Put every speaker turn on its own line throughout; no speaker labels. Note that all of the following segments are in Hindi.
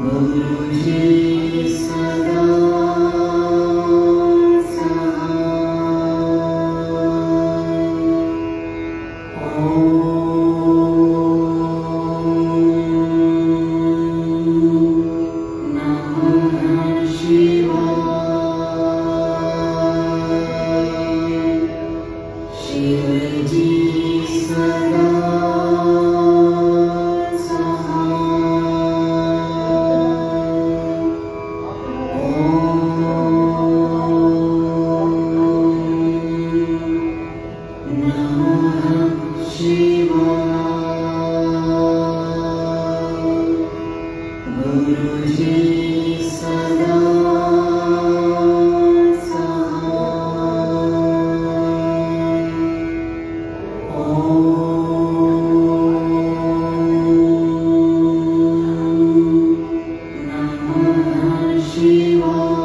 Guruji Sada Shiva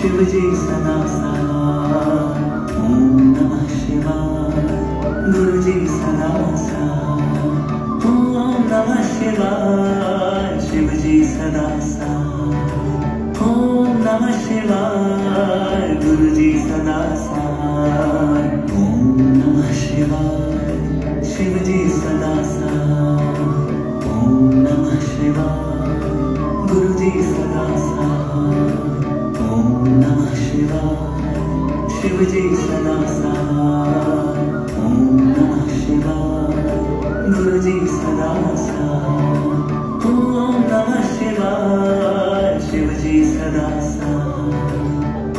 शिव जी सदा सहाय। ओम नमः शिवाय। गुरु जी सदा सहाय। ओम नमः शिवाय। शिव जी सदा सहाय। ओम नमः शिवाय। गुरु जी सदा सहाय। ओम नमः शिवाय। शिव जी सदा सहाय। ओम नमः शिवाय। गुरु जी सदा सहाय। ओम नमः शिवाय। शिव जी सदा सहाय। ओम नमः शिवाय। गुरु जी सदा सहाय। ओम नमः शिवाय। शिव जी सदा सहाय।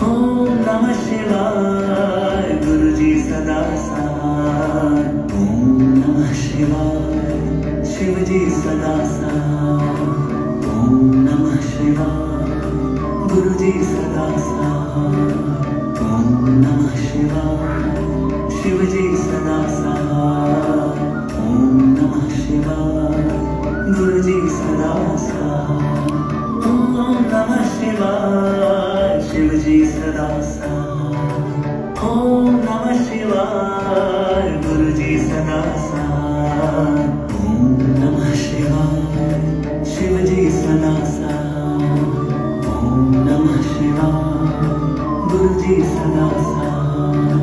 ओम नमः शिवाय। गुरु जी सदा सहाय। ओम नमः शिवाय। शिव जी सदा सहाय। ओम नमः शिवाय। गुरु जी सदा सहाय। ओम नमः शिवाय। शिव जी सदा सहाय। ओम नमः शिवाय। गुरु जी सदा सहाय। ओम नमः शिवाय। शिव जी सदा सहाय। ओम नमः शिवाय। गुरु जी सदा सहाय। ओम नमः शिवाय। शिव जी सदा सहाय। ओम नमः शिवाय। गुरु जी सदा सहाय।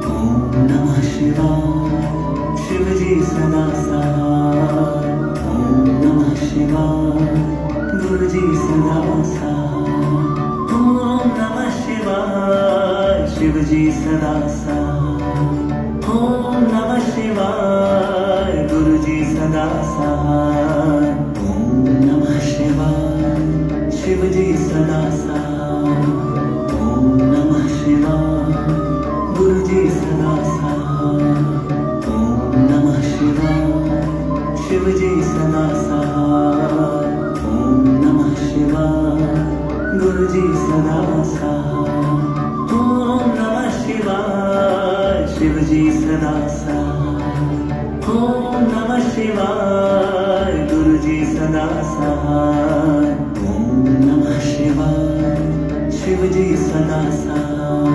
ओम नमः शिवाय। शिव जी सदा सहाय। ओम नमः शिवाय। गुरु जी सदा सहाय। ओम नमः शिवाय। शिव जी सदा सहाय। ओम नमः शिवाय। गुरु जी सदा सहाय। ओम नमः शिवाय। शिव जी सदा सहाय। ओम नमः शिवाय। गुरु जी सदा सहाय। ओम नमः शिवाय। शिव जी सदा सहाय। ओम नमः शिवाय। गुरु जी सदा सहाय। ओम नमः शिवाय। शिव जी सदा सहाय। ओम नमः शिवाय। गुरु जी सदा सहाय। ओम नमः शिवाय। शिव जी सदा सहाय।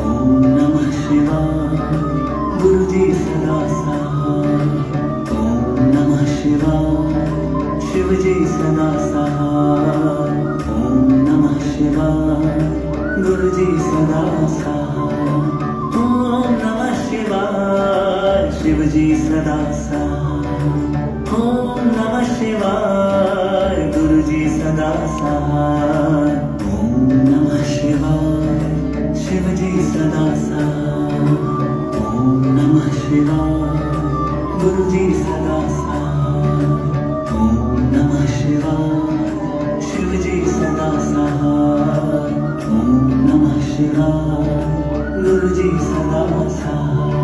ओम नमः शिवाय। गुरु जी सदा सहाय। ओम नमः शिवाय। शिव जी सदा सहाय। ओम नमः शिवाय। गुरु जी सदा सहाय। ओम नमः शिवाय। शिव जी सदा सहाय। ओम नमः शिवाय। गुरु जी सदा सहाय। ओम नमः शिवाय। शिव जी सदा सहाय। ओम नमः शिवाय। गुरु जी सदा सहाय। ओम नमः शिवाय। शिव जी सदा सहाय। ओम नमः शिवाय। गुरु जी सदा सहाय।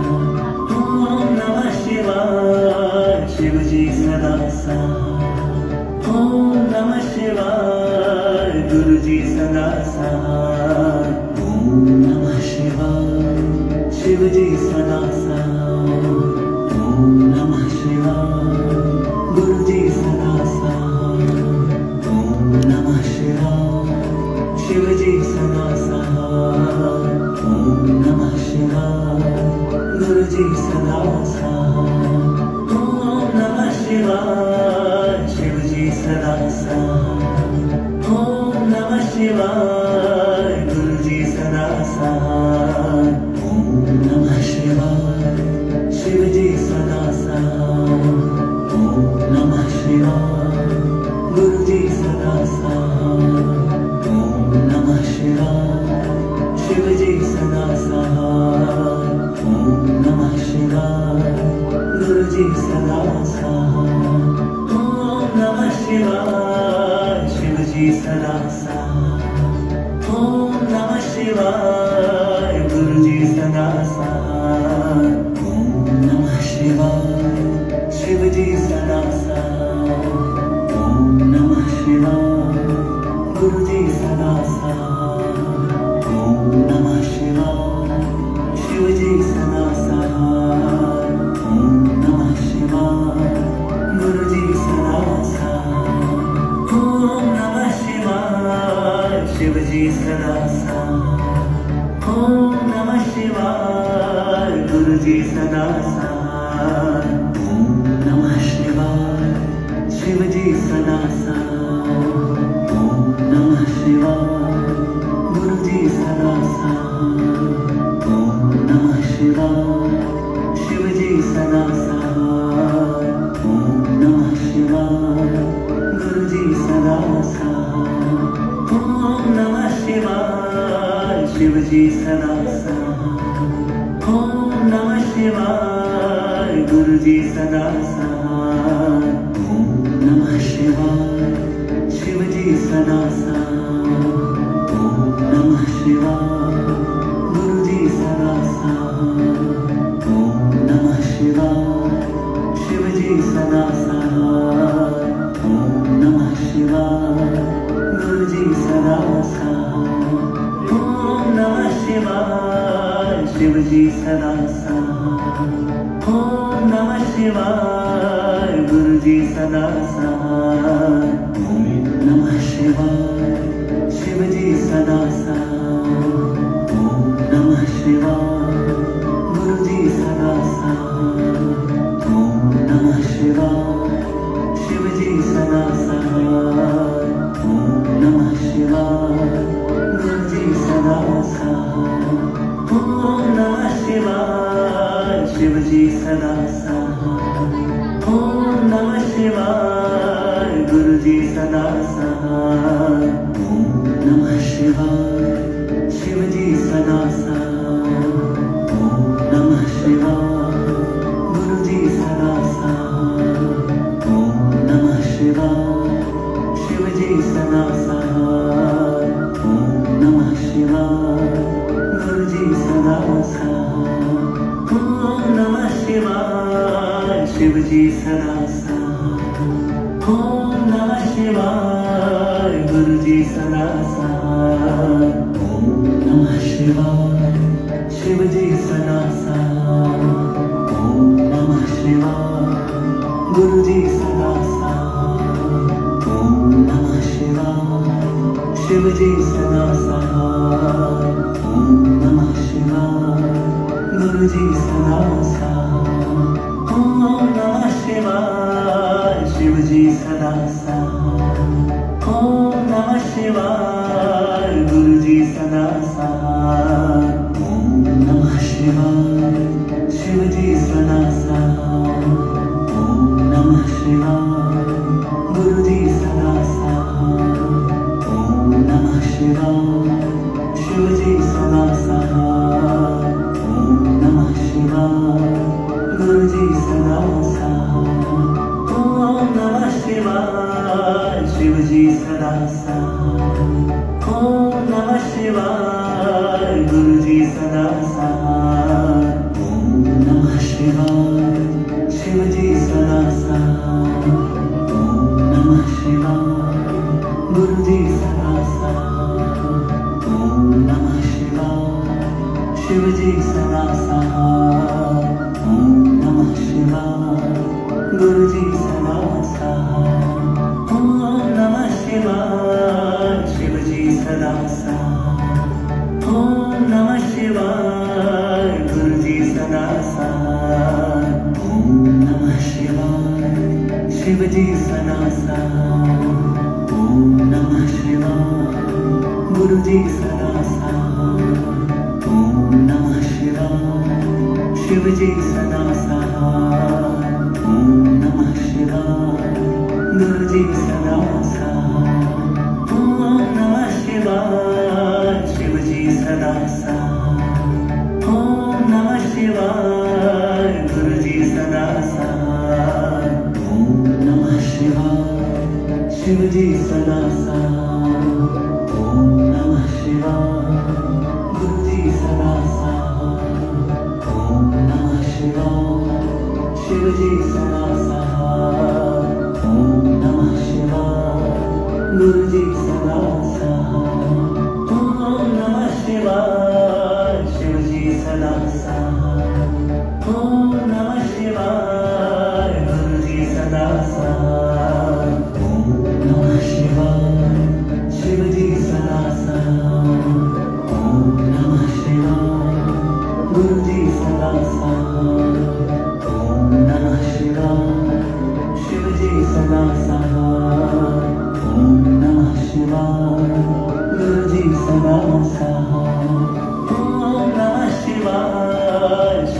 ओम नमः शिवाय। शिव जी सदा सहाय। ओम नमः शिवाय। गुरु जी सदा सहाय। ओम नमः शिवाय। शिव जी सदा सहाय। ओम नमः शिवाय। गुरु जी सदा सहाय। ओम नमः शिवाय। शिव जी सदा सहाय। ओम नमः शिवाय। गुरु जी सदा सहाय। ओम नमः शिवाय। शिव जी सदा सहाय। ओम नमः शिवाय। गुरु जी सदा सहाय। ओम नमः शिवाय। शिव जी सदा सहाय। ओम नमः शिवाय। गुरु जी सदा सहाय। ओम नमः शिवाय। शिव जी सदा सहाय। ओम नमः शिवाय। गुरु जी सदा सहाय। ओम नमः शिवाय। शिव जी सदा सहाय। ओम नमः शिवाय। गुरु जी सदा सहाय। ओम नमः शिवाय। शिव जी सदा सहाय। ओम नमः शिवाय। गुरु जी सदा सहाय। ओम नमः शिवाय। शिव जी सदा सहाय। ओम नमः शिवाय। गुरु जी सदा साथ। ओम नमः शिवाय शिव जी सदा साथ। ओम नमः शिवाय गुरु जी सदा साथ। ओम नमः शिवाय शिव जी सदा साथ। ओम नमः शिवाय गुरु जी सदा साथ। ओम नमः शिवाय शिव जी सदा साथ। ओम नमः शिवाय गुरु जी सदा साथ। ओम नमः शिवाय शिव जी सदा साथ। ओम नमः शिवाय गुरु जी सदा साथ। ओम नमः शिवाय शिव जी सदा साथ। ओम नमः शिवाय गुरु जी सदा साथ। ओम नमः शिवाय शिव जी सदा साथ। ओम नमः शिवाय गुरु जी सदा साथ। ओम नमः शिवाय शिव जी सदा साथ। ओम नमः शिवाय गुरु जी सदा साथ। ओम नमः शिवाय शिव जी सदा साथ। ओम नमः शिवाय गुरु जी सदा साथ। ओम नमः शिवाय शिव जी सदा साथ। ओम नमः शिवाय गुरु जी सदा साथ। ओम नमः शिवाय शिव जी सदा साथ। ओम नमः शिवाय गुरु जी सदा साथ। ओम नमः शिवाय शिव जी सदा साथ। ओम नमः शिवाय गुरु जी सदा साथ। ओम नमः शिवाय शिव जी सदा साथ। ओम नमः शिवाय गुरु जी सदा साथ। ओम नमः शिवाय शिव जी सदा साथ। ओम नमः शिवाय गुरु जी सदा साथ। ओम नमः शिवाय शिव जी सदा साथ। ओम नमः शिवाय गुरु जी सदा साथ। ओम नमः शिवाय शिव जी सदा साथ। ओम नमः शिवाय गुरु जी सदा साथ। ओम नमः शिवाय शिव जी सदा साथ। ओम नमः शिवाय गुरु जी सदा साथ। ओम नमः शिवाय शिव जी सदा साथ। ओम नमः शिवाय गुरु जी सदा साथ। ओम नमः शिवाय शिव जी सदा साथ। ओम नमः शिवाय गुरु जी सदा साथ। ओम नमः शिवाय शिव जी सदा साथ। ओम नमः शिवाय गुरु जी सदा साथ। ओम नमः शिवाय शिव जी सदा साथ। ओम नमः शिवाय गुरु जी सदा साथ। ओम नमः शिवाय शिव जी सदा साथ। ओम नमः शिवाय गुरु जी सदा साथ। ओम नमः शिवाय शिव जी सदा साथ। ओम नमः शिवाय गुरु जी सदा साथ। ओम नमः शिवाय शिव जी सदा साथ। ओम नमः शिवाय गुरु जी सदा साथ। ओम नमः शिवाय शिव जी सदा साथ। ओम नमः शिवाय गुरु जी सदा साथ। ओम नमः शिवाय शिव जी सदा साथ। ओम नमः शिवाय गुरु जी सदा साथ। ओम नमः शिवाय शिव जी सदा साथ। ओम नमः शिवाय गुरु जी सदा साथ। ओम नमः शिवाय शिव जी सदा साथ। ओम नमः शिवाय गुरु जी सदा साथ। ओम नमः शिवाय शिव जी सदा साथ। ओम नमः शिवाय गुरु जी सदा साथ।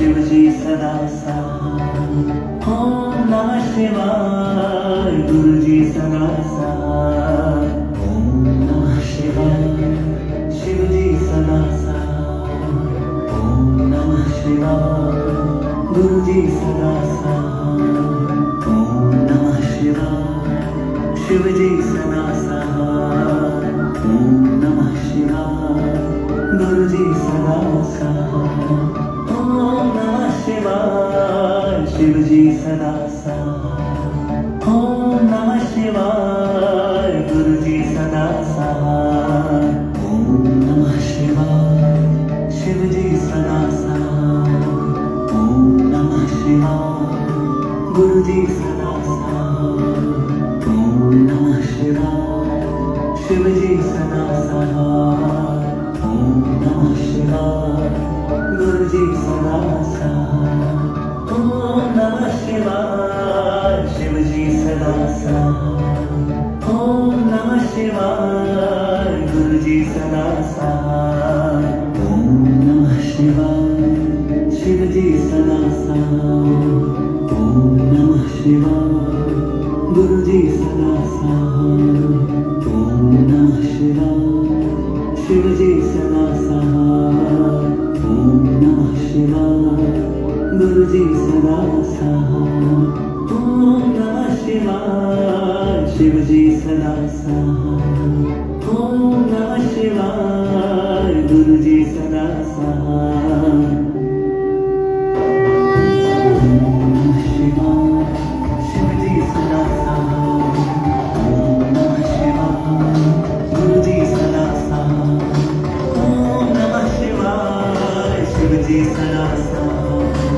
शिव जी सदा साथ। ओम नमः शिवाय गुरु जी सदा साथ। ओम नमः शिवाय शिव जी सदा साथ। ओम नमः शिवाय गुरु जी सदा साथ। ओम नमः शिवाय शिव जी सदा साथ। ओम नमः शिवाय गुरु जी सदा साथ। ओम नमः शिवाय शिव जी सदा साथ। ओम नमः शिवाय गुरु जी सदा साथ। ओम नमः शिवाय शिव जी सदा साथ। ओम नमः शिवाय गुरु जी सदा साथ। ओम नमः शिवाय शिव जी सदा साथ। ओम नमः शिवाय गुरु जी सदा साथ। ओम नमः शिवाय शिव जी सदा साथ। ओम नमः शिवाय गुरु जी सदा साथ। ओम नमः शिवाय शिव जी सदा साथ। ओम नमः शिवाय गुरु जी सदा साथ। ओम नमः शिवाय शिव जी सदा साथ। ओम नमः शिवाय गुरु जी सदा साथ। ओम नमः शिवाय शिव जी सदा साथ। ओम नमः शिवाय गुरु जी सदा साथ। जी सदा साथ।